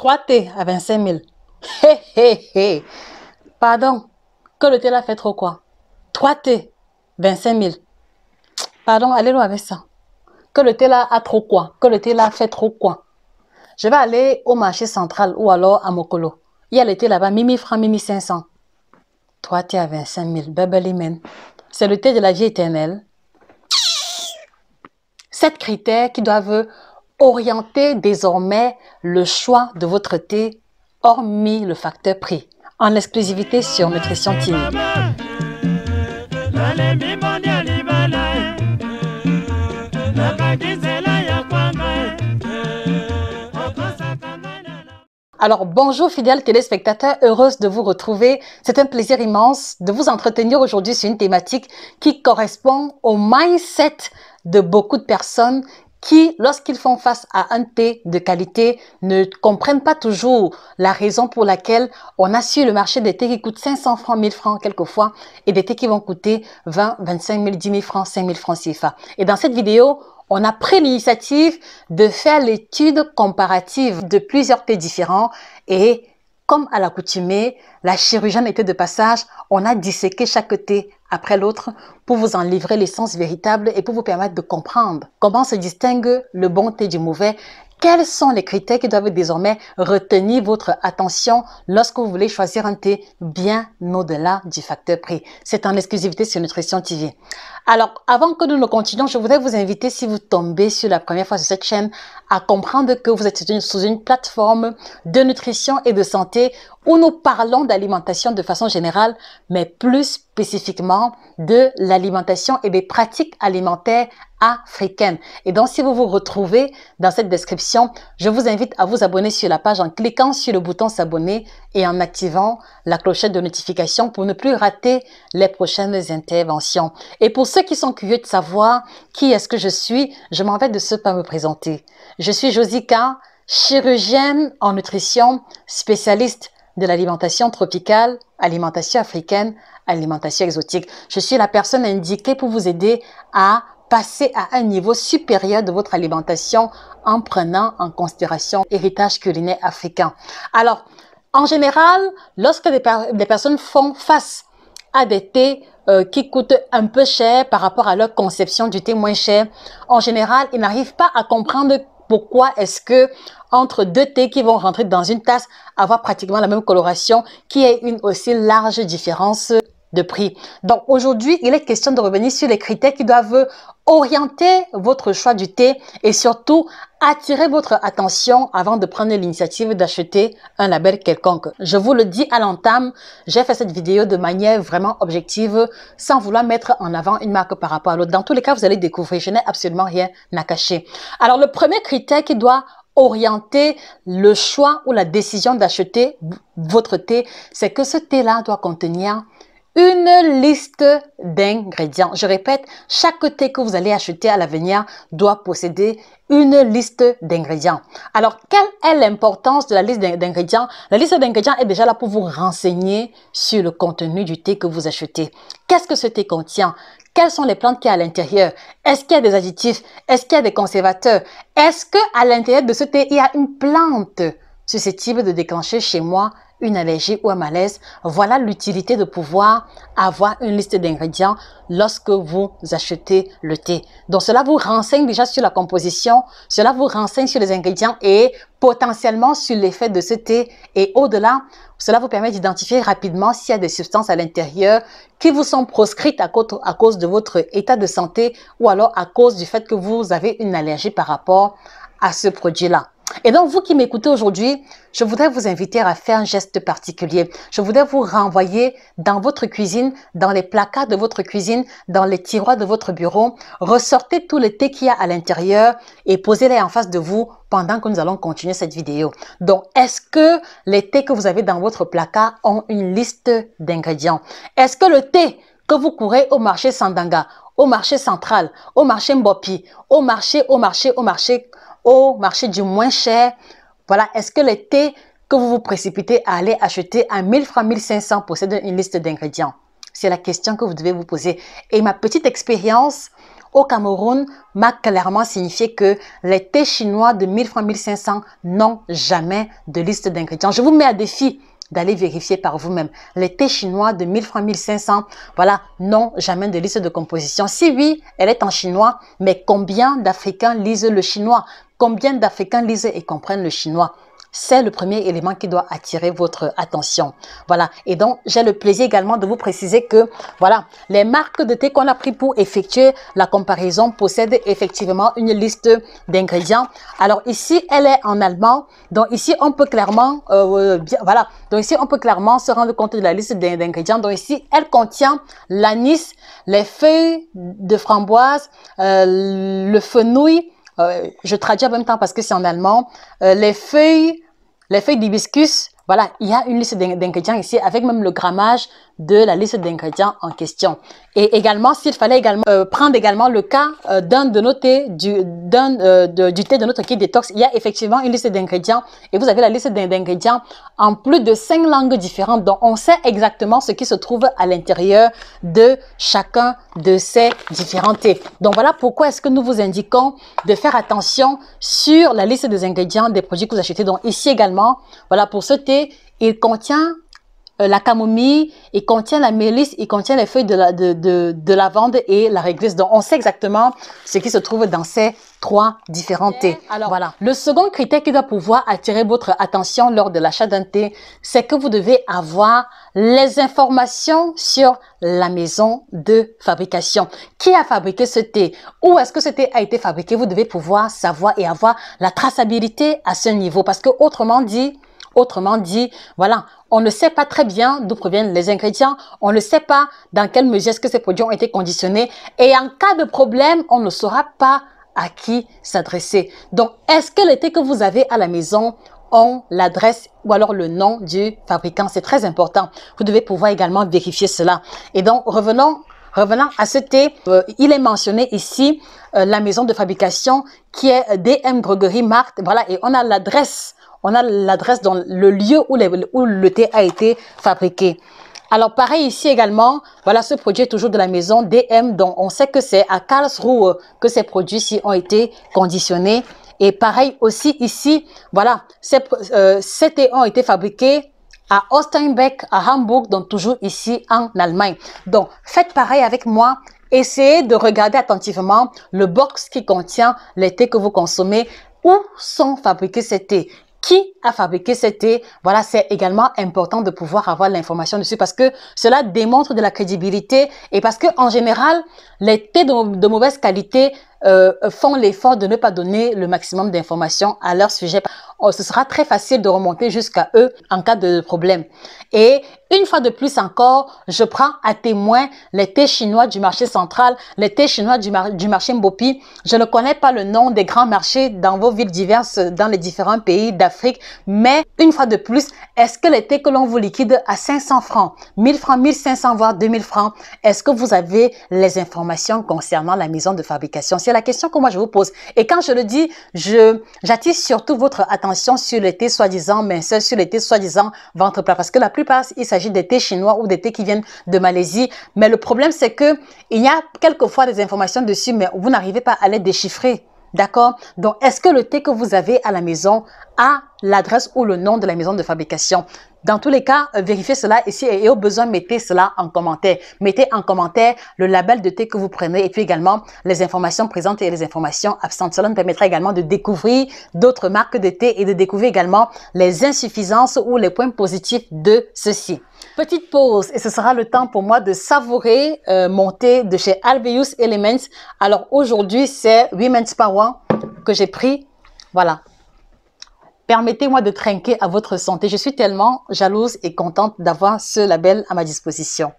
3 thés à 25 000. Hé, hé, hé. Pardon, que le thé là fait trop quoi? 3 thés, 25 000. Pardon, allez loin avec ça. Que le thé là a trop quoi? Que le thé là fait trop quoi? Je vais aller au marché central ou alors à Mokolo. Il y a le thé là-bas, 1000 francs, 1500. 3 thés à 25 000, Bebelimen. C'est le thé de la vie éternelle. 7 critères qui doivent orienter désormais le choix de votre thé, hormis le facteur prix, en exclusivité sur Nutrition TV. Alors, bonjour fidèles téléspectateurs, heureuse de vous retrouver. C'est un plaisir immense de vous entretenir aujourd'hui sur une thématique qui correspond au mindset de beaucoup de personnes qui, lorsqu'ils font face à un thé de qualité, ne comprennent pas toujours la raison pour laquelle on a sur le marché des thés qui coûtent 500 francs, 1000 francs quelquefois, et des thés qui vont coûter 20, 25 000, 10 000 francs, 5 000 francs CFA. Et dans cette vidéo, on a pris l'initiative de faire l'étude comparative de plusieurs thés différents et, comme à l'accoutumée, la chirurgienne était de passage, on a disséqué chaque thé après l'autre pour vous en livrer l'essence véritable et pour vous permettre de comprendre comment se distingue le bon thé du mauvais. Quels sont les critères qui doivent désormais retenir votre attention lorsque vous voulez choisir un thé bien au-delà du facteur prix? C'est en exclusivité sur Nutrition TV. Alors, avant que nous ne continuions, je voudrais vous inviter, si vous tombez sur la première fois sur cette chaîne, à comprendre que vous êtes sous une plateforme de nutrition et de santé où nous parlons d'alimentation de façon générale, mais plus spécifiquement de l'alimentation et des pratiques alimentaires africaines. Et donc, si vous vous retrouvez dans cette description, je vous invite à vous abonner sur la page en cliquant sur le bouton s'abonner et en activant la clochette de notification pour ne plus rater les prochaines interventions. Et pour ceux qui sont curieux de savoir qui est-ce que je suis, je m'en vais de ce pas me présenter. Je suis Josika, chirurgienne en nutrition, spécialiste de l'alimentation tropicale, alimentation africaine, alimentation exotique. Je suis la personne indiquée pour vous aider à passer à un niveau supérieur de votre alimentation en prenant en considération l'héritage culinaire africain. Alors, en général, lorsque des personnes font face à des thés qui coûtent un peu cher par rapport à leur conception du thé moins cher, en général, ils n'arrivent pas à comprendre pourquoi est-ce que entre deux thés qui vont rentrer dans une tasse, avoir pratiquement la même coloration, qu'il y ait une aussi large différence de prix. Donc aujourd'hui, il est question de revenir sur les critères qui doivent orienter votre choix du thé et surtout attirer votre attention avant de prendre l'initiative d'acheter un label quelconque. Je vous le dis à l'entame, j'ai fait cette vidéo de manière vraiment objective sans vouloir mettre en avant une marque par rapport à l'autre. Dans tous les cas, vous allez découvrir, je n'ai absolument rien à cacher. Alors le premier critère qui doit orienter le choix ou la décision d'acheter votre thé, c'est que ce thé-là doit contenir une liste d'ingrédients. Je répète, chaque thé que vous allez acheter à l'avenir doit posséder une liste d'ingrédients. Alors, quelle est l'importance de la liste d'ingrédients? La liste d'ingrédients est déjà là pour vous renseigner sur le contenu du thé que vous achetez. Qu'est-ce que ce thé contient? Quelles sont les plantes qu'il y a à l'intérieur? Est-ce qu'il y a des additifs? Est-ce qu'il y a des conservateurs? Est-ce qu'à l'intérieur de ce thé, il y a une plante susceptible de déclencher chez moi une allergie ou un malaise? Voilà l'utilité de pouvoir avoir une liste d'ingrédients lorsque vous achetez le thé. Donc cela vous renseigne déjà sur la composition, cela vous renseigne sur les ingrédients et potentiellement sur l'effet de ce thé. Et au-delà, cela vous permet d'identifier rapidement s'il y a des substances à l'intérieur qui vous sont proscrites à cause de votre état de santé ou alors à cause du fait que vous avez une allergie par rapport à ce produit-là. Et donc, vous qui m'écoutez aujourd'hui, je voudrais vous inviter à faire un geste particulier. Je voudrais vous renvoyer dans votre cuisine, dans les placards de votre cuisine, dans les tiroirs de votre bureau. Ressortez tous les thés qu'il y a à l'intérieur et posez-les en face de vous pendant que nous allons continuer cette vidéo. Donc, est-ce que les thés que vous avez dans votre placard ont une liste d'ingrédients? Est-ce que le thé que vous courez au marché Sandanga, au marché central, au marché Mbopi, au marché du moins cher, voilà, est-ce que les thés que vous vous précipitez à aller acheter à 1000 francs, 1500 possèdent une liste d'ingrédients? C'est la question que vous devez vous poser. Et ma petite expérience au Cameroun m'a clairement signifié que les thés chinois de 1000 francs, 1500 n'ont jamais de liste d'ingrédients. Je vous mets à défi d'aller vérifier par vous-même. Les thés chinois de 1000 francs, 1500, voilà, n'ont jamais de liste de composition. Si oui, elle est en chinois, mais combien d'Africains lisent le chinois? Combien d'Africains lisent et comprennent le chinois? C'est le premier élément qui doit attirer votre attention. Voilà. Et donc, j'ai le plaisir également de vous préciser que, voilà, les marques de thé qu'on a pris pour effectuer la comparaison possèdent effectivement une liste d'ingrédients. Alors ici, elle est en allemand. Donc ici, on peut clairement, voilà. Donc ici, on peut clairement se rendre compte de la liste d'ingrédients. Donc ici, elle contient l'anis, les feuilles de framboise, le fenouil. Je traduis en même temps parce que c'est en allemand. Les feuilles d'hibiscus, voilà, il y a une liste d'ingrédients ici avec même le grammage de la liste d'ingrédients en question. Et également, s'il fallait également prendre également le cas d'un de nos thés, du thé de notre kit détox, il y a effectivement une liste d'ingrédients et vous avez la liste d'ingrédients en plus de 5 langues différentes. Donc, on sait exactement ce qui se trouve à l'intérieur de chacun de ces différents thés. Donc, voilà pourquoi est-ce que nous vous indiquons de faire attention sur la liste des ingrédients des produits que vous achetez. Donc, ici également, voilà, pour ce thé, il contient la camomille, il contient la mélisse, il contient les feuilles de lavande et la réglisse. Donc, on sait exactement ce qui se trouve dans ces 3 différents thés. Alors, voilà. Le second critère qui doit pouvoir attirer votre attention lors de l'achat d'un thé, c'est que vous devez avoir les informations sur la maison de fabrication. Qui a fabriqué ce thé? Où est-ce que ce thé a été fabriqué? Vous devez pouvoir savoir et avoir la traçabilité à ce niveau. Parce que autrement dit, voilà, on ne sait pas très bien d'où proviennent les ingrédients, on ne sait pas dans quelle mesure est-ce que ces produits ont été conditionnés et en cas de problème, on ne saura pas à qui s'adresser. Donc, est-ce que les thés que vous avez à la maison ont l'adresse ou alors le nom du fabricant? C'est très important. Vous devez pouvoir également vérifier cela. Et donc, revenons à ce thé, il est mentionné ici la maison de fabrication qui est DM Droguerie Markt. Voilà, et on a l'adresse. On a l'adresse dans le lieu où le thé a été fabriqué. Alors, pareil ici également, voilà, ce produit est toujours de la maison DM, donc on sait que c'est à Karlsruhe que ces produits-ci ont été conditionnés. Et pareil aussi ici, voilà, ces thés ont été fabriqués à Osteinbeck, à Hambourg, donc toujours ici en Allemagne. Donc, faites pareil avec moi. Essayez de regarder attentivement le box qui contient les thés que vous consommez. Où sont fabriqués ces thés? Qui a fabriqué ce thé? Voilà, c'est également important de pouvoir avoir l'information dessus parce que cela démontre de la crédibilité et parce que en général, les thés de mauvaise qualité font l'effort de ne pas donner le maximum d'informations à leur sujet. Ce sera très facile de remonter jusqu'à eux en cas de problème. Et une fois de plus encore, je prends à témoin les thés chinois du marché central, les thés chinois du marché Mbopi. Je ne connais pas le nom des grands marchés dans vos villes diverses, dans les différents pays d'Afrique. Mais une fois de plus, est-ce que les thés que l'on vous liquide à 500 francs, 1000 francs, 1500 voire 2000 francs, est-ce que vous avez les informations concernant la maison de fabrication? C'est la question que moi je vous pose. Et quand je le dis, j'attire surtout votre attention sur les thés soi-disant minceurs, sur les thés soi-disant ventre plat. Parce que la plupart, il s'agit des thés chinois ou des thés qui viennent de Malaisie. Mais le problème, c'est que il y a quelquefois des informations dessus, mais vous n'arrivez pas à les déchiffrer. D'accord? Donc, est-ce que le thé que vous avez à la maison a l'adresse ou le nom de la maison de fabrication? Dans tous les cas, vérifiez cela ici et au besoin, mettez cela en commentaire. Mettez en commentaire le label de thé que vous prenez et puis également les informations présentes et les informations absentes. Cela nous permettra également de découvrir d'autres marques de thé et de découvrir également les insuffisances ou les points positifs de ceci. Petite pause et ce sera le temps pour moi de savourer mon thé de chez Alveus Elements. Alors aujourd'hui, c'est Women's Power que j'ai pris. Voilà. Permettez-moi de trinquer à votre santé. Je suis tellement jalouse et contente d'avoir ce label à ma disposition.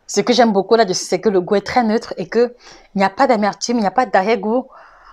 Ce que j'aime beaucoup là-dessus, c'est que le goût est très neutre et qu'il n'y a pas d'amertume, il n'y a pas d'arrière-goût.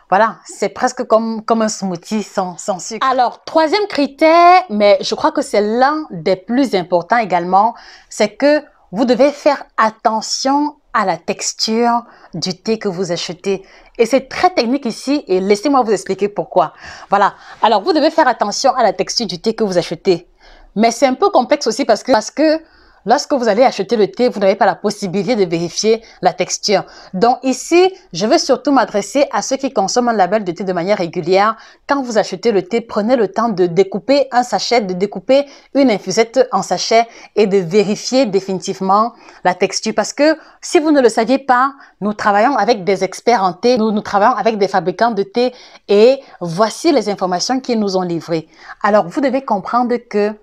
Voilà, c'est presque comme un smoothie sans sucre. Alors, troisième critère, mais je crois que c'est l'un des plus importants également, c'est que vous devez faire attention à la texture du thé que vous achetez. Et c'est très technique ici et laissez-moi vous expliquer pourquoi. Voilà, alors vous devez faire attention à la texture du thé que vous achetez. Mais c'est un peu complexe aussi parce que lorsque vous allez acheter le thé, vous n'avez pas la possibilité de vérifier la texture. Donc ici, je veux surtout m'adresser à ceux qui consomment un label de thé de manière régulière. Quand vous achetez le thé, prenez le temps de découper un sachet, de découper une infusette en sachet et de vérifier définitivement la texture. Parce que si vous ne le saviez pas, nous travaillons avec des experts en thé, nous travaillons avec des fabricants de thé et voici les informations qu'ils nous ont livrées. Alors, vous devez comprendre que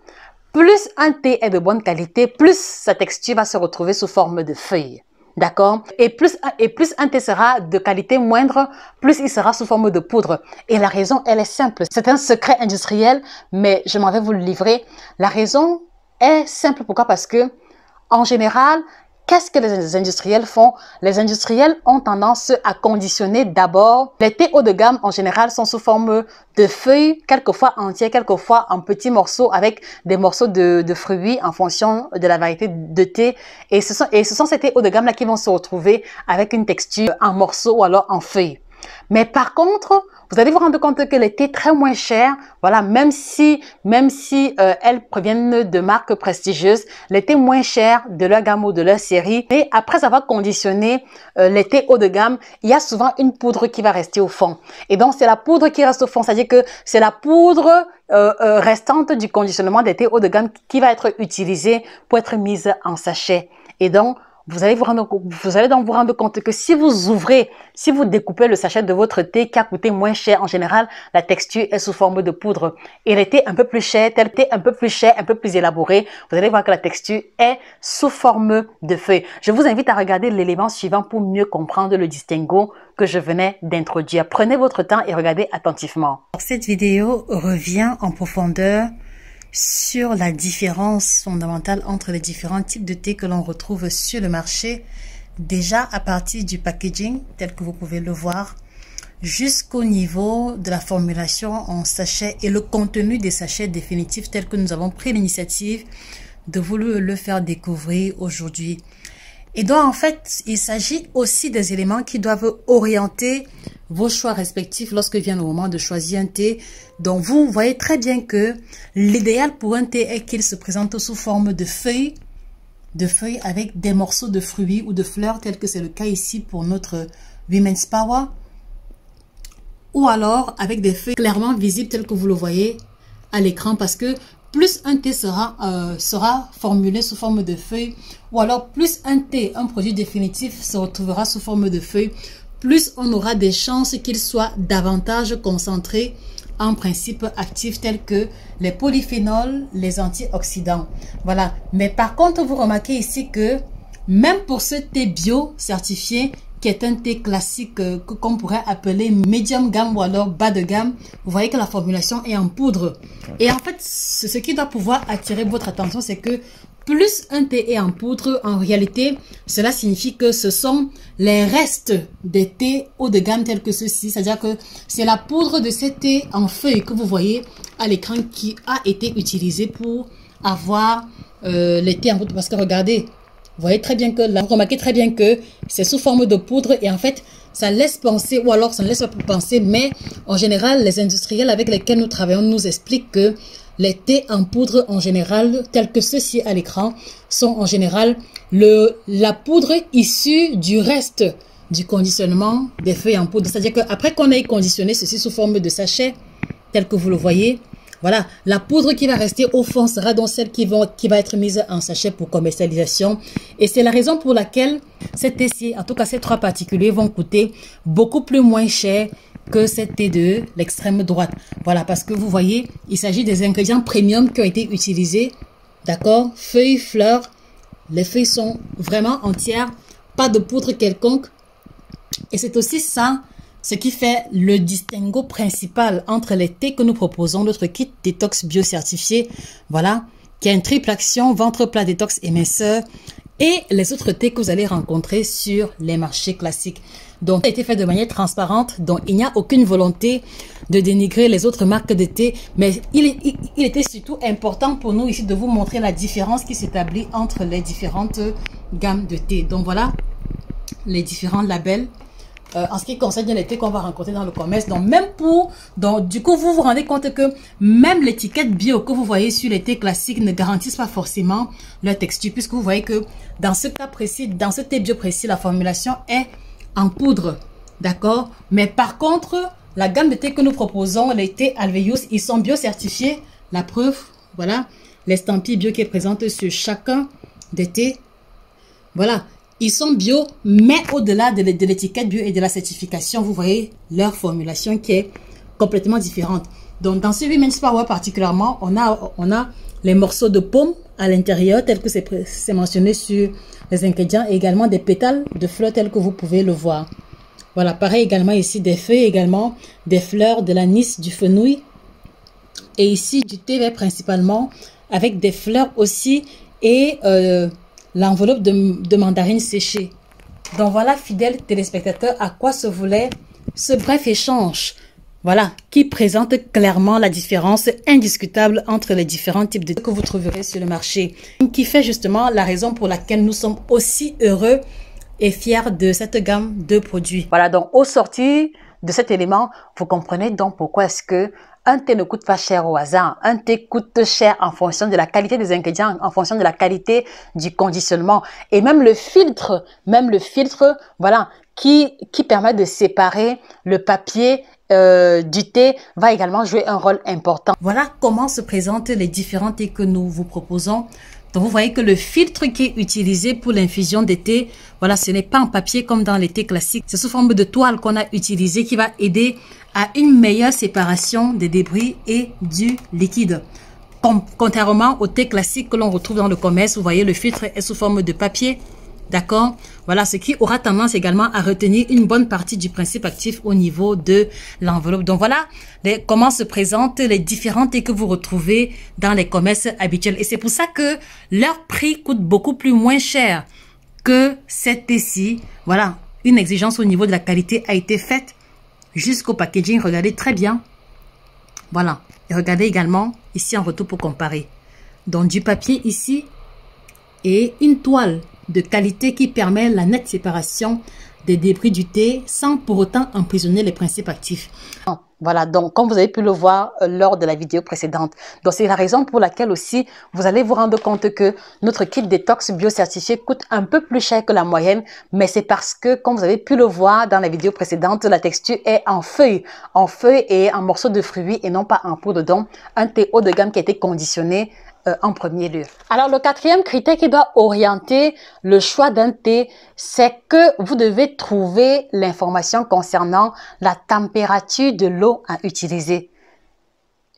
plus un thé est de bonne qualité, plus sa texture va se retrouver sous forme de feuilles. D'accord? Et plus un thé sera de qualité moindre, plus il sera sous forme de poudre. Et la raison, elle est simple. C'est un secret industriel, mais je m'en vais vous le livrer. La raison est simple. Pourquoi? Parce que, en général, qu'est-ce que les industriels font? Les industriels ont tendance à conditionner d'abord. Les thés haut de gamme, en général, sont sous forme de feuilles, quelquefois entières, quelquefois en petits morceaux avec des morceaux de fruits en fonction de la variété de thé. Et ce sont ces thés haut de gamme-là qui vont se retrouver avec une texture en morceaux ou alors en feuilles. Mais par contre, vous allez vous rendre compte que les thés très moins chers, voilà, même si elles proviennent de marques prestigieuses, les thés moins chers de leur gamme ou de leur série, et après avoir conditionné les thés haut de gamme, il y a souvent une poudre qui va rester au fond. Et donc, c'est la poudre qui reste au fond, c'est-à-dire que c'est la poudre restante du conditionnement des thés haut de gamme qui va être utilisée pour être mise en sachet. Et donc, vous allez donc vous rendre compte que si vous découpez le sachet de votre thé qui a coûté moins cher, en général, la texture est sous forme de poudre. Et les thés un peu plus chers, tel thé un peu plus cher, un peu plus élaboré, vous allez voir que la texture est sous forme de feuilles. Je vous invite à regarder l'élément suivant pour mieux comprendre le distinguo que je venais d'introduire. Prenez votre temps et regardez attentivement. Cette vidéo revient en profondeur sur la différence fondamentale entre les différents types de thé que l'on retrouve sur le marché, déjà à partir du packaging, tel que vous pouvez le voir, jusqu'au niveau de la formulation en sachet et le contenu des sachets définitifs tel que nous avons pris l'initiative de vous le faire découvrir aujourd'hui. Et donc, en fait, il s'agit aussi des éléments qui doivent orienter vos choix respectifs lorsque vient le moment de choisir un thé. Donc, vous voyez très bien que l'idéal pour un thé est qu'il se présente sous forme de feuilles avec des morceaux de fruits ou de fleurs, tel que c'est le cas ici pour notre Women's Power. Ou alors avec des feuilles clairement visibles, tel que vous le voyez à l'écran, parce que plus un thé sera formulé sous forme de feuilles, ou alors plus un thé, un produit définitif, se retrouvera sous forme de feuilles, plus on aura des chances qu'il soit davantage concentré en principes actifs tels que les polyphénols, les antioxydants. Voilà. Mais par contre, vous remarquez ici que même pour ce thé bio certifié, qui est un thé classique qu'on pourrait appeler medium gamme ou alors bas de gamme, vous voyez que la formulation est en poudre. Et en fait, ce qui doit pouvoir attirer votre attention, c'est que plus un thé est en poudre, en réalité, cela signifie que ce sont les restes des thés haut de gamme tels que ceux-ci. C'est-à-dire que c'est la poudre de ces thés en feuilles que vous voyez à l'écran qui a été utilisée pour avoir les thés en poudre. Parce que regardez, vous voyez très bien que là, vous remarquez très bien que c'est sous forme de poudre et en fait, ça laisse penser, ou alors ça ne laisse pas penser, mais en général, les industriels avec lesquels nous travaillons nous expliquent que les thés en poudre en général, tels que ceux-ci à l'écran, sont en général la poudre issue du reste du conditionnement des feuilles en poudre. C'est-à-dire qu'après qu'on ait conditionné ceci sous forme de sachet, tel que vous le voyez, voilà, la poudre qui va rester au fond sera donc celle qui va être mise en sachet pour commercialisation. Et c'est la raison pour laquelle ces thés-ci, en tout cas ces trois particuliers, vont coûter beaucoup plus moins cher que cette thé de l'extrême droite. Voilà, parce que vous voyez, il s'agit des ingrédients premium qui ont été utilisés. D'accord? Feuilles, fleurs. Les feuilles sont vraiment entières. Pas de poudre quelconque. Et c'est aussi ça, ce qui fait le distinguo principal entre les thés que nous proposons, notre kit détox bio certifié, voilà, qui a une triple action, ventre plat, détox, éminceur, et les autres thés que vous allez rencontrer sur les marchés classiques. Donc, ça a été fait de manière transparente, donc il n'y a aucune volonté de dénigrer les autres marques de thé, mais il était surtout important pour nous ici de vous montrer la différence qui s'établit entre les différentes gammes de thé. Donc voilà, les différents labels en ce qui concerne les thés qu'on va rencontrer dans le commerce. Donc, du coup, vous vous rendez compte que même l'étiquette bio que vous voyez sur les thés classiques ne garantissent pas forcément leur texture, puisque vous voyez que dans ce cas précis, dans ce thé bio précis, la formulation est en poudre, d'accord? Mais par contre, la gamme de thé que nous proposons, les thés Alvéus, ils sont bio certifiés. La preuve, voilà, l'estampille bio qui est présente sur chacun des thés. Voilà. Ils sont bio, mais au-delà de l'étiquette bio et de la certification, vous voyez leur formulation qui est complètement différente. Donc, dans ce Women's Power particulièrement, on a les morceaux de pomme à l'intérieur, tel que c'est mentionné sur les ingrédients, et également des pétales de fleurs, tels que vous pouvez le voir. Voilà, pareil également ici, des feuilles également, des fleurs, de l'anis, du fenouil. Et ici, du thé vert principalement, avec des fleurs aussi, et l'enveloppe de mandarine séchée. Donc voilà, fidèles téléspectateurs, à quoi se voulait ce bref échange. Voilà, qui présente clairement la différence indiscutable entre les différents types de thé que vous trouverez sur le marché. Qui fait justement la raison pour laquelle nous sommes aussi heureux et fiers de cette gamme de produits. Voilà, donc au sortir de cet élément, vous comprenez donc pourquoi est-ce que un thé ne coûte pas cher au hasard. Un thé coûte cher en fonction de la qualité des ingrédients, en fonction de la qualité du conditionnement. Et même le filtre, voilà, qui permet de séparer le papier du thé va également jouer un rôle important. Voilà comment se présentent les différents thés que nous vous proposons. Donc, vous voyez que le filtre qui est utilisé pour l'infusion des thés, voilà, ce n'est pas en papier comme dans les thés classiques. C'est sous forme de toile qu'on a utilisé qui va aider à une meilleure séparation des débris et du liquide. Contrairement au thé classique que l'on retrouve dans le commerce, vous voyez, le filtre est sous forme de papier. D'accord? Voilà, ce qui aura tendance également à retenir une bonne partie du principe actif au niveau de l'enveloppe. Donc voilà comment se présentent les différents thés que vous retrouvez dans les commerces habituels. Et c'est pour ça que leur prix coûte beaucoup plus moins cher que cette thé-ci. Voilà, une exigence au niveau de la qualité a été faite jusqu'au packaging. Regardez très bien. Voilà. Et regardez également ici en retour pour comparer. Donc du papier ici et une toile de qualité qui permet la nette séparation des débris du thé sans pour autant emprisonner les principes actifs. Voilà, donc comme vous avez pu le voir lors de la vidéo précédente. Donc c'est la raison pour laquelle aussi vous allez vous rendre compte que notre kit détox bio-certifié coûte un peu plus cher que la moyenne, mais c'est parce que comme vous avez pu le voir dans la vidéo précédente, la texture est en feuilles et en morceaux de fruits et non pas en poudre. Donc un thé haut de gamme qui a été conditionné en premier lieu. Alors, le quatrième critère qui doit orienter le choix d'un thé, c'est que vous devez trouver l'information concernant la température de l'eau à utiliser.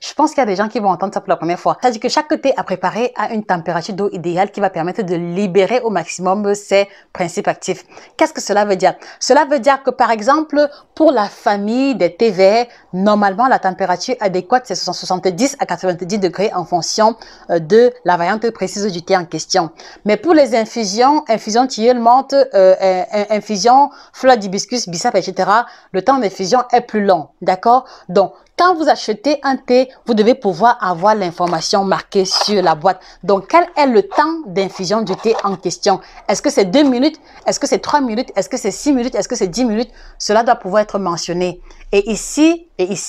Je pense qu'il y a des gens qui vont entendre ça pour la première fois. C'est-à-dire que chaque thé à préparer a une température d'eau idéale qui va permettre de libérer au maximum ses principes actifs. Qu'est-ce que cela veut dire? Cela veut dire que, par exemple, pour la famille des thés verts, normalement, la température adéquate, c'est 70 à 90 degrés en fonction de la variante précise du thé en question. Mais pour les infusions tilleul, menthe, infusion fleur d'hibiscus, bissap, etc., le temps d'infusion est plus long. D'accord? Donc, quand vous achetez un thé, vous devez pouvoir avoir l'information marquée sur la boîte. Donc, quel est le temps d'infusion du thé en question? Est-ce que c'est 2 minutes? Est-ce que c'est 3 minutes? Est-ce que c'est 6 minutes? Est-ce que c'est 10 minutes? Cela doit pouvoir être mentionné. Et ici,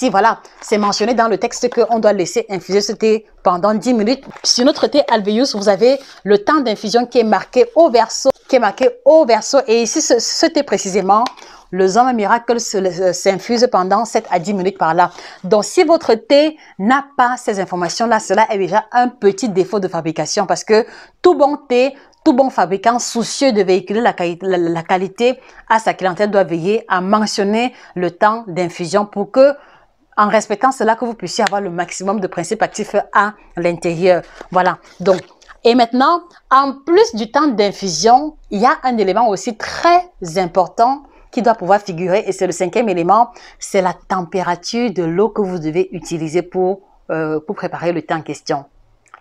voilà, c'est mentionné dans le texte qu'on doit laisser infuser ce thé pendant 10 minutes. Sur notre thé Alvéus, vous avez le temps d'infusion qui est marqué au verso. Et ici, ce thé précisément, le Zoma Miracle s'infuse pendant 7 à 10 minutes par là. Donc, si votre thé n'a pas ces informations-là, cela est déjà un petit défaut de fabrication parce que tout bon thé, tout bon fabricant soucieux de véhiculer la qualité à sa clientèle doit veiller à mentionner le temps d'infusion pour que, en respectant cela, que vous puissiez avoir le maximum de principes actifs à l'intérieur. Voilà. Donc, et maintenant, en plus du temps d'infusion, il y a un élément aussi très important qui doit pouvoir figurer, et c'est le 5e élément, c'est la température de l'eau que vous devez utiliser pour préparer le thé en question.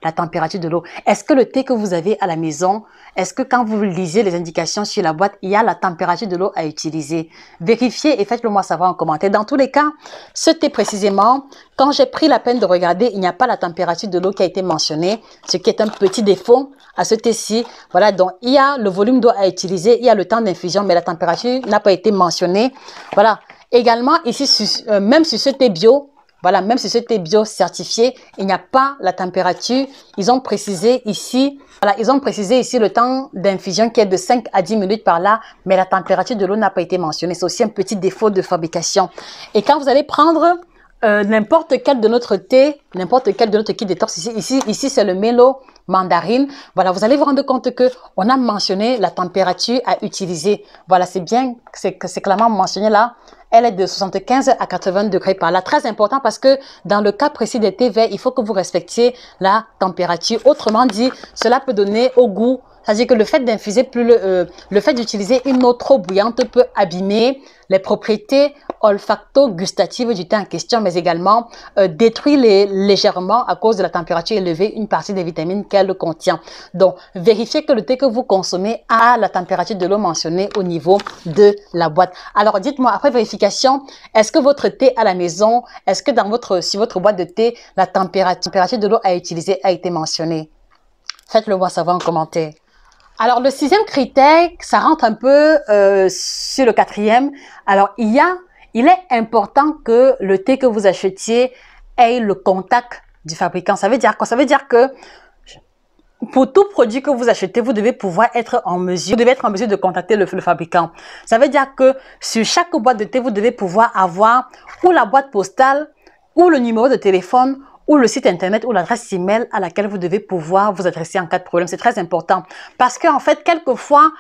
la température de l'eau. Est-ce que le thé que vous avez à la maison, est-ce que quand vous lisez les indications sur la boîte, il y a la température de l'eau à utiliser? Vérifiez et faites-le moi savoir en commentaire. Dans tous les cas, ce thé précisément, quand j'ai pris la peine de regarder, il n'y a pas la température de l'eau qui a été mentionnée, ce qui est un petit défaut à ce thé-ci. Voilà, donc il y a le volume d'eau à utiliser, il y a le temps d'infusion, mais la température n'a pas été mentionnée. Voilà. Également, ici, même sur ce thé bio, voilà, même sur ce thé bio certifié, il n'y a pas la température. Ils ont précisé ici, voilà, ils ont précisé ici le temps d'infusion qui est de 5 à 10 minutes par là, mais la température de l'eau n'a pas été mentionnée. C'est aussi un petit défaut de fabrication. Et quand vous allez prendre n'importe quel de notre thé, n'importe quel de notre kit détox, ici c'est le Mélo mandarine. Voilà, vous allez vous rendre compte que on a mentionné la température à utiliser. Voilà, c'est bien, c'est clairement mentionné là. Elle est de 75 à 80 degrés par là. Très important parce que dans le cas précis des thés verts, il faut que vous respectiez la température. Autrement dit, cela peut donner au goût. C'est-à-dire que le fait d'infuser le fait d'utiliser une eau trop bouillante peut abîmer les propriétés olfacto-gustatives du thé en question, mais également détruire légèrement à cause de la température élevée une partie des vitamines qu'elle contient. Donc, vérifiez que le thé que vous consommez a la température de l'eau mentionnée au niveau de la boîte. Alors, dites-moi, après vérification, est-ce que votre thé à la maison, est-ce que sur votre boîte de thé, la température de l'eau à utiliser a été mentionnée? Faites-le moi savoir en commentaire. Alors, le 6e critère, ça rentre un peu sur le 4e. Alors, il est important que le thé que vous achetiez ait le contact du fabricant. Ça veut dire quoi? Ça veut dire que pour tout produit que vous achetez, vous devez pouvoir être en mesure, de contacter le fabricant. Ça veut dire que sur chaque boîte de thé, vous devez pouvoir avoir ou la boîte postale, ou le numéro de téléphone, ou le site internet ou l'adresse email à laquelle vous devez pouvoir vous adresser en cas de problème. C'est très important parce qu'en fait, quelquefois,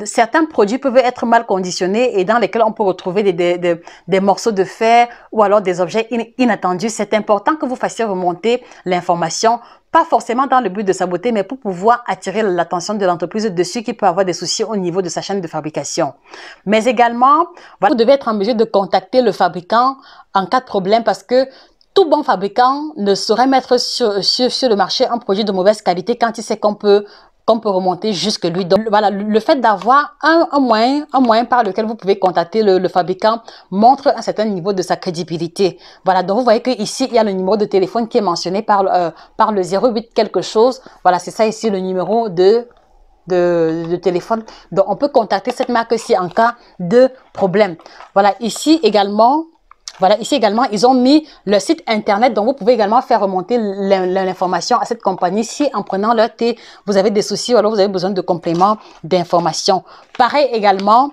certains produits peuvent être mal conditionnés et dans lesquels on peut retrouver des morceaux de fer ou alors des objets inattendus. C'est important que vous fassiez remonter l'information, pas forcément dans le but de saboter, mais pour pouvoir attirer l'attention de l'entreprise dessus qui peut avoir des soucis au niveau de sa chaîne de fabrication. Mais également, voilà, vous devez être en mesure de contacter le fabricant en cas de problème parce que tout bon fabricant ne saurait mettre sur le marché un produit de mauvaise qualité quand il sait qu'on peut remonter jusque lui. Donc voilà, le fait d'avoir un moyen par lequel vous pouvez contacter le fabricant montre un certain niveau de sa crédibilité. Voilà, donc vous voyez que ici il y a le numéro de téléphone qui est mentionné par le 08 quelque chose. Voilà, c'est ça ici le numéro de téléphone. Donc on peut contacter cette marque-ci en cas de problème. Voilà, ici également, ils ont mis le site internet, donc vous pouvez également faire remonter l'information à cette compagnie si en prenant leur thé, vous avez des soucis ou alors vous avez besoin de compléments d'information. Pareil également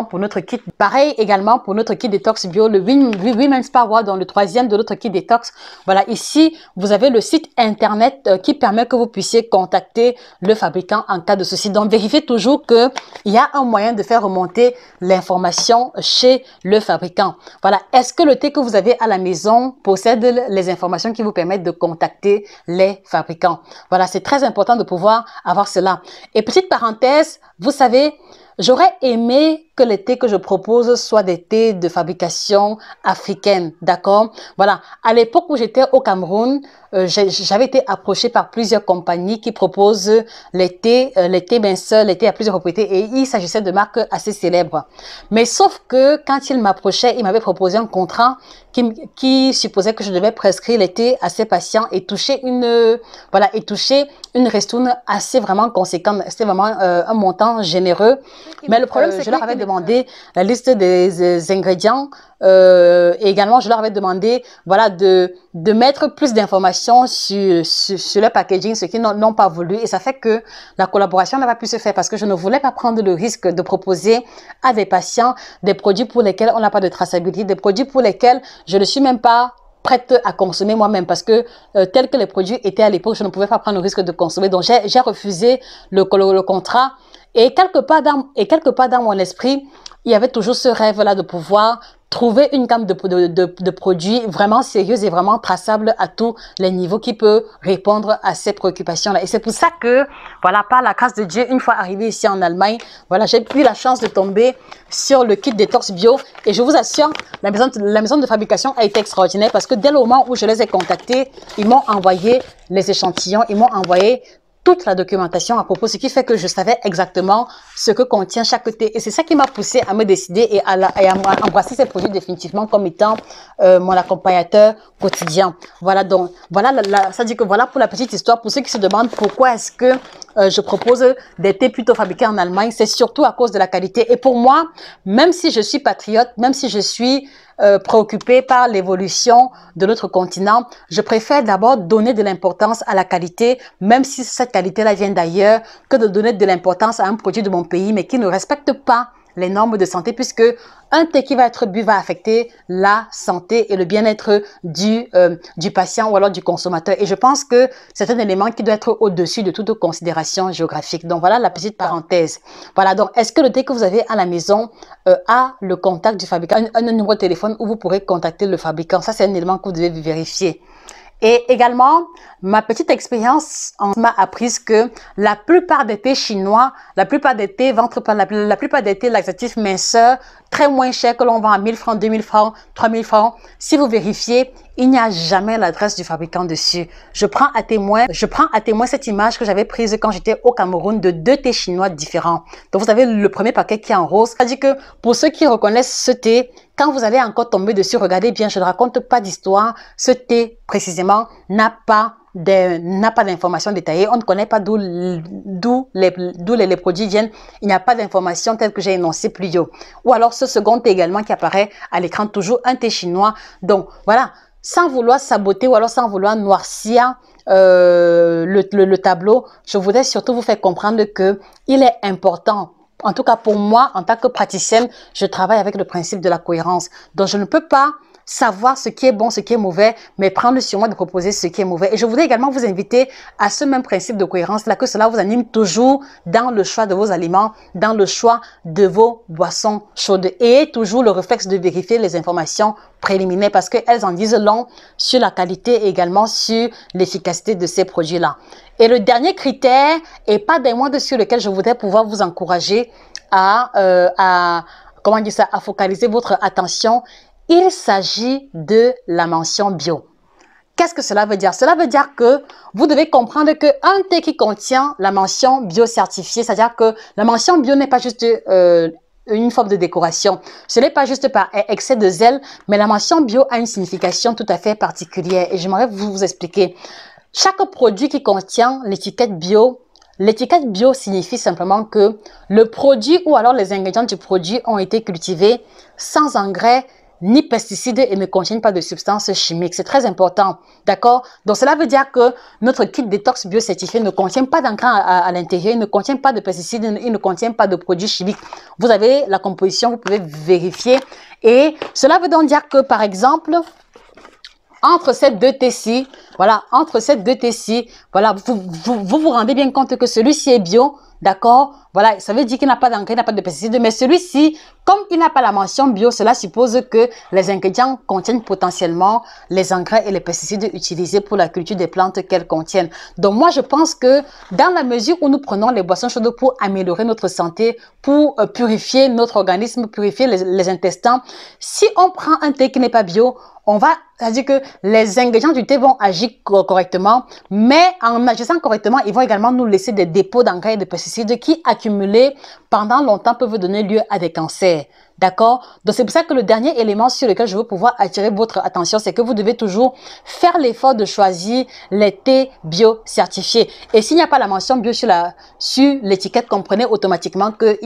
pour notre kit détox bio, le Women's Power, dans le 3e de notre kit détox. Voilà, ici, vous avez le site internet qui permet que vous puissiez contacter le fabricant en cas de souci. Donc, vérifiez toujours qu'il y a un moyen de faire remonter l'information chez le fabricant. Voilà, est-ce que le thé que vous avez à la maison possède les informations qui vous permettent de contacter les fabricants? Voilà, c'est très important de pouvoir avoir cela. Et petite parenthèse, vous savez, j'aurais aimé que les thés que je propose soient des thés de fabrication africaine, d'accord? Voilà, à l'époque où j'étais au Cameroun, j'avais été approchée par plusieurs compagnies qui proposent les thés minceurs, les thés à plusieurs propriétés, et il s'agissait de marques assez célèbres. Mais sauf que quand ils m'approchaient, ils m'avaient proposé un contrat qui supposait que je devais prescrire les thés à ces patients et toucher une ristourne assez vraiment conséquente. C'était vraiment un montant généreux. Mais le problème, c'est que je leur avais demandé la liste des ingrédients et également je leur avais demandé voilà de mettre plus d'informations sur le packaging, ce qu'ils n'ont pas voulu, et ça fait que la collaboration n'a pas pu se faire parce que je ne voulais pas prendre le risque de proposer à des patients des produits pour lesquels on n'a pas de traçabilité, des produits pour lesquels je ne suis même pas prête à consommer moi-même parce que tels que les produits étaient à l'époque, je ne pouvais pas prendre le risque de consommer, donc j'ai refusé le contrat. Et quelque part dans mon esprit, il y avait toujours ce rêve-là de pouvoir trouver une gamme de produits vraiment sérieuse et vraiment traçable à tous les niveaux qui peut répondre à ces préoccupations-là. Et c'est pour ça que, voilà, par la grâce de Dieu, une fois arrivé ici en Allemagne, voilà, j'ai eu la chance de tomber sur le kit détox bio et je vous assure, la maison de fabrication a été extraordinaire parce que dès le moment où je les ai contactés, ils m'ont envoyé les échantillons, ils m'ont envoyé toute la documentation à propos, ce qui fait que je savais exactement ce que contient chaque thé. Et c'est ça qui m'a poussé à me décider et à embrasser ces produits définitivement comme étant mon accompagnateur quotidien. Voilà, donc, voilà, ça dit que voilà pour la petite histoire. Pour ceux qui se demandent pourquoi est-ce que je propose des thés plutôt fabriqués en Allemagne, c'est surtout à cause de la qualité. Et pour moi, même si je suis patriote, même si je suis préoccupé par l'évolution de notre continent, je préfère d'abord donner de l'importance à la qualité, même si cette qualité-là vient d'ailleurs, que de donner de l'importance à un produit de mon pays, mais qui ne respecte pas les normes de santé, puisque un thé qui va être bu va affecter la santé et le bien-être du patient ou alors du consommateur. Et je pense que c'est un élément qui doit être au-dessus de toute considération géographique. Donc voilà la petite parenthèse. Voilà, donc est-ce que le thé que vous avez à la maison a le contact du fabricant, un numéro de téléphone où vous pourrez contacter le fabricant? Ça, c'est un élément que vous devez vérifier. Et également, ma petite expérience m'a appris que la plupart des thés chinois, la plupart des thés ventre plein, la plupart des thés laxatifs minceurs, très moins chers que l'on vend à 1000 francs, 2000 francs, 3000 francs, si vous vérifiez, il n'y a jamais l'adresse du fabricant dessus. Je prends à témoin cette image que j'avais prise quand j'étais au Cameroun de 2 thés chinois différents. Donc vous avez le premier paquet qui est en rose. C'est-à-dire que pour ceux qui reconnaissent ce thé, quand vous allez encore tomber dessus, regardez bien, je ne raconte pas d'histoire. Ce thé, précisément, n'a pas d'informations détaillées. On ne connaît pas d'où les produits viennent. Il n'y a pas d'informations telles que j'ai énoncées plus haut. Ou alors ce second thé également qui apparaît à l'écran, toujours un thé chinois. Donc voilà, sans vouloir saboter ou alors sans vouloir noircir le tableau, je voudrais surtout vous faire comprendre que il est important. En tout cas, pour moi, en tant que praticienne, je travaille avec le principe de la cohérence. Donc, je ne peux pas savoir ce qui est bon, ce qui est mauvais, mais prendre sur moi de proposer ce qui est mauvais. Et je voudrais également vous inviter à ce même principe de cohérence-là, que cela vous anime toujours dans le choix de vos aliments, dans le choix de vos boissons chaudes. Et toujours le réflexe de vérifier les informations préliminaires parce qu'elles en disent long sur la qualité et également sur l'efficacité de ces produits-là. Et le dernier critère, et pas des moindres sur lequel je voudrais pouvoir vous encourager à focaliser votre attention, il s'agit de la mention bio. Qu'est-ce que cela veut dire? Cela veut dire que vous devez comprendre qu'un thé qui contient la mention bio certifiée, c'est-à-dire que la mention bio n'est pas juste une forme de décoration. Ce n'est pas juste par excès de zèle, mais la mention bio a une signification tout à fait particulière. Et j'aimerais vous expliquer. Chaque produit qui contient l'étiquette bio signifie simplement que le produit ou alors les ingrédients du produit ont été cultivés sans engrais ni pesticides et ne contiennent pas de substances chimiques. C'est très important, d'accord? Donc cela veut dire que notre kit détox bio certifié ne contient pas d'engrais à l'intérieur, il ne contient pas de pesticides, il ne contient pas de produits chimiques. Vous avez la composition, vous pouvez vérifier. Et cela veut donc dire que, par exemple, entre ces deux thés-ci, voilà, vous rendez bien compte que celui-ci est bio, d'accord? Voilà, ça veut dire qu'il n'a pas d'engrais, il n'a pas de pesticides, mais celui-ci, comme il n'a pas la mention bio, cela suppose que les ingrédients contiennent potentiellement les engrais et les pesticides utilisés pour la culture des plantes qu'elles contiennent. Donc moi, je pense que dans la mesure où nous prenons les boissons chaudes pour améliorer notre santé, pour purifier notre organisme, purifier les intestins, si on prend un thé qui n'est pas bio, c'est-à-dire que les ingrédients du thé vont agir correctement, mais en agissant correctement, ils vont également nous laisser des dépôts d'engrais et de pesticides qui, accumulés pendant longtemps, peuvent donner lieu à des cancers. D'accord? Donc, c'est pour ça que le dernier élément sur lequel je veux pouvoir attirer votre attention, c'est que vous devez toujours faire l'effort de choisir les thés bio certifiés. Et s'il n'y a pas la mention bio sur l'étiquette, comprenez automatiquement que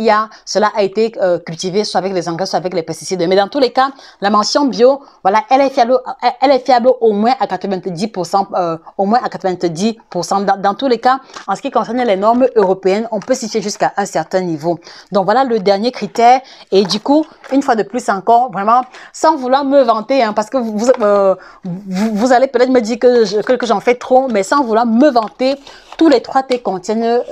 cela a été cultivé soit avec les engrais, soit avec les pesticides. Mais dans tous les cas, la mention bio, voilà, elle est fiable au moins à 90%, Dans tous les cas, en ce qui concerne les normes européennes, on peut s'y fier jusqu'à un certain niveau. Donc, voilà le dernier critère. Et du coup, coup, une fois de plus encore, vraiment, sans vouloir me vanter, hein, parce que vous allez peut-être me dire que j'en fais trop, mais sans vouloir me vanter, tous les 3 thés contiennent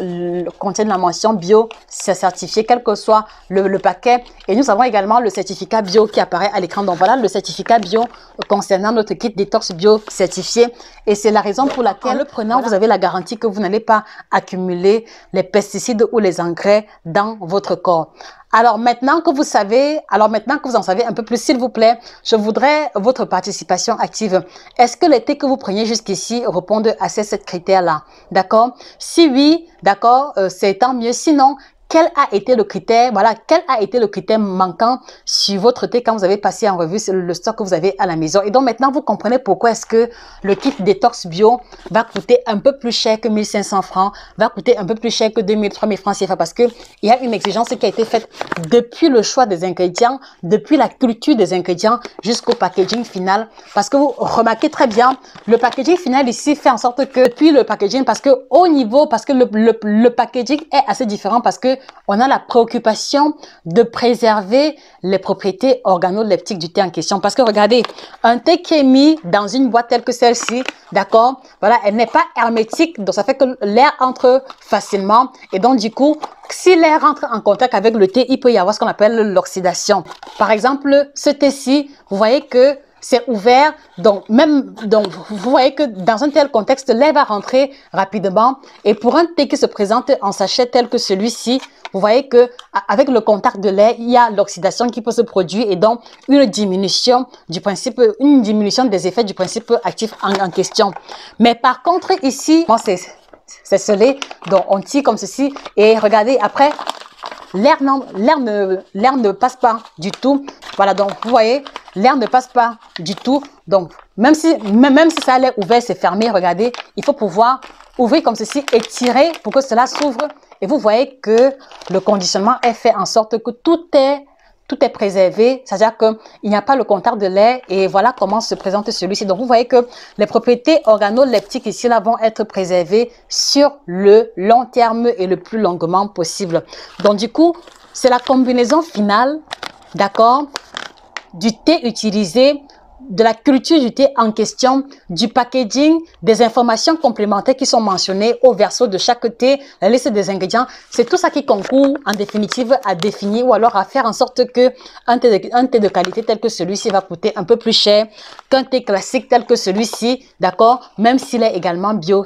la mention bio, c'est certifié, quel que soit le paquet. Et nous avons également le certificat bio qui apparaît à l'écran. Donc voilà le certificat bio concernant notre kit détox bio certifié. Et c'est la raison pour laquelle, en le prenant, vous avez la garantie que vous n'allez pas accumuler les pesticides ou les engrais dans votre corps. Alors maintenant que vous en savez un peu plus, s'il vous plaît, je voudrais votre participation active. Est-ce que les thés que vous preniez jusqu'ici répondent à ces 7 critères-là? D'accord? Si oui, d'accord, c'est tant mieux. Sinon, quel a été le critère, voilà, quel a été le critère manquant sur votre thé quand vous avez passé en revue le stock que vous avez à la maison? Et donc maintenant, vous comprenez pourquoi est-ce que le kit détox bio va coûter un peu plus cher que 1500 francs, va coûter un peu plus cher que 2000, 3000 francs CFA, parce que il y a une exigence qui a été faite depuis le choix des ingrédients, depuis la culture des ingrédients jusqu'au packaging final. Parce que vous remarquez très bien, le packaging final ici fait en sorte que, depuis le packaging, parce que au niveau, parce que le packaging est assez différent, parce que on a la préoccupation de préserver les propriétés organoleptiques du thé en question. Parce que regardez, un thé qui est mis dans une boîte telle que celle-ci, d'accord, voilà, elle n'est pas hermétique, donc ça fait que l'air entre facilement. Et donc du coup, si l'air entre en contact avec le thé, il peut y avoir ce qu'on appelle l'oxydation. Par exemple, ce thé-ci, vous voyez que c'est ouvert, donc vous voyez que dans un tel contexte, l'air va rentrer rapidement. Et pour un thé qui se présente en sachet tel que celui-ci, vous voyez que avec le contact de l'air, il y a l'oxydation qui peut se produire et donc une diminution des effets du principe actif en question. Mais par contre ici, c'est scellé, donc on tire comme ceci et regardez après. L'air ne passe pas du tout. Voilà, donc vous voyez, l'air ne passe pas du tout. Donc, même si ça a l'air ouvert, c'est fermé, regardez, il faut pouvoir ouvrir comme ceci et tirer pour que cela s'ouvre. Et vous voyez que le conditionnement est fait en sorte que tout est préservé, c'est-à-dire qu'il n'y a pas le contact de l'air et voilà comment se présente celui-ci. Donc, vous voyez que les propriétés organoleptiques ici là vont être préservées sur le long terme et le plus longuement possible. Donc, du coup, c'est la combinaison finale, d'accord, du thé utilisé, de la culture du thé en question, du packaging, des informations complémentaires qui sont mentionnées au verso de chaque thé, la liste des ingrédients. C'est tout ça qui concourt en définitive à définir ou alors à faire en sorte que un thé de qualité tel que celui-ci va coûter un peu plus cher qu'un thé classique tel que celui-ci, d'accord, même s'il est également bio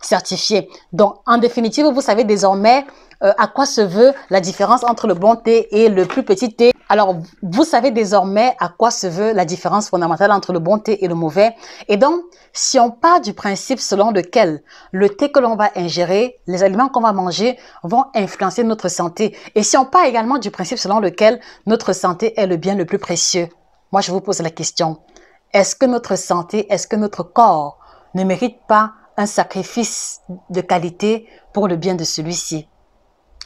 certifié. Donc, en définitive, vous savez désormais à quoi se veut la différence entre le bon thé et le plus petit thé. Alors, vous savez désormais à quoi se veut la différence fondamentale entre le bon thé et le mauvais. Et donc, si on part du principe selon lequel le thé que l'on va ingérer, les aliments qu'on va manger vont influencer notre santé. Et si on part également du principe selon lequel notre santé est le bien le plus précieux, moi je vous pose la question, est-ce que notre santé, est-ce que notre corps ne mérite pas un sacrifice de qualité pour le bien de celui-ci?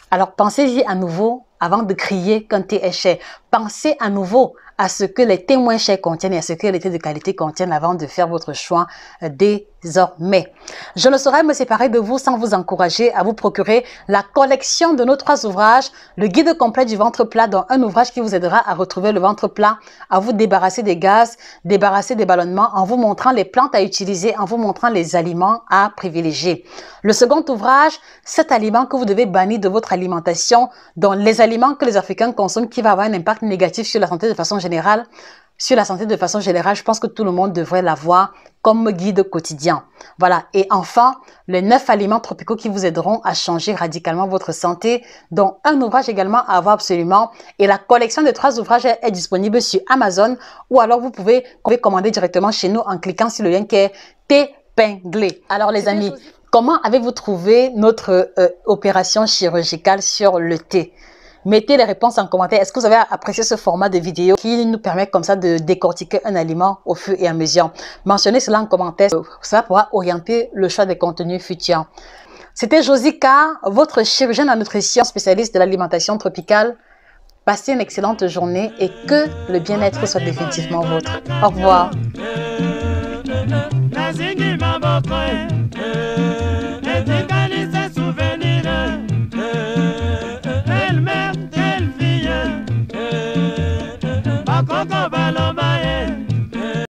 Alors, pensez-y à nouveau avant de crier qu'un thé est cher. Pensez à nouveau à ce que les thés moins chers contiennent et à ce que les thés de qualité contiennent avant de faire votre choix désormais. Je ne saurais me séparer de vous sans vous encourager à vous procurer la collection de nos 3 ouvrages, le guide complet du ventre plat, dont un ouvrage qui vous aidera à retrouver le ventre plat, à vous débarrasser des gaz, débarrasser des ballonnements, en vous montrant les plantes à utiliser, en vous montrant les aliments à privilégier. Le second ouvrage, 7 aliments que vous devez bannir de votre alimentation, dont les aliments que les Africains consomment qui va avoir un impact négatif sur la santé de façon générale. Sur la santé de façon générale, je pense que tout le monde devrait l'avoir comme guide quotidien. Voilà. Et enfin, les 9 aliments tropicaux qui vous aideront à changer radicalement votre santé, dont un ouvrage également à avoir absolument. Et la collection de 3 ouvrages est disponible sur Amazon ou alors vous pouvez commander directement chez nous en cliquant sur le lien qui est épinglé. Alors les amis, comment avez-vous trouvé notre opération chirurgicale sur le thé? Mettez les réponses en commentaire. Est-ce que vous avez apprécié ce format de vidéo qui nous permet comme ça de décortiquer un aliment au fur et à mesure? Mentionnez cela en commentaire. Ça pourra orienter le choix des contenus futurs. C'était Josika, votre chirurgienne en nutrition spécialiste de l'alimentation tropicale. Passez une excellente journée et que le bien-être soit définitivement vôtre. Au revoir.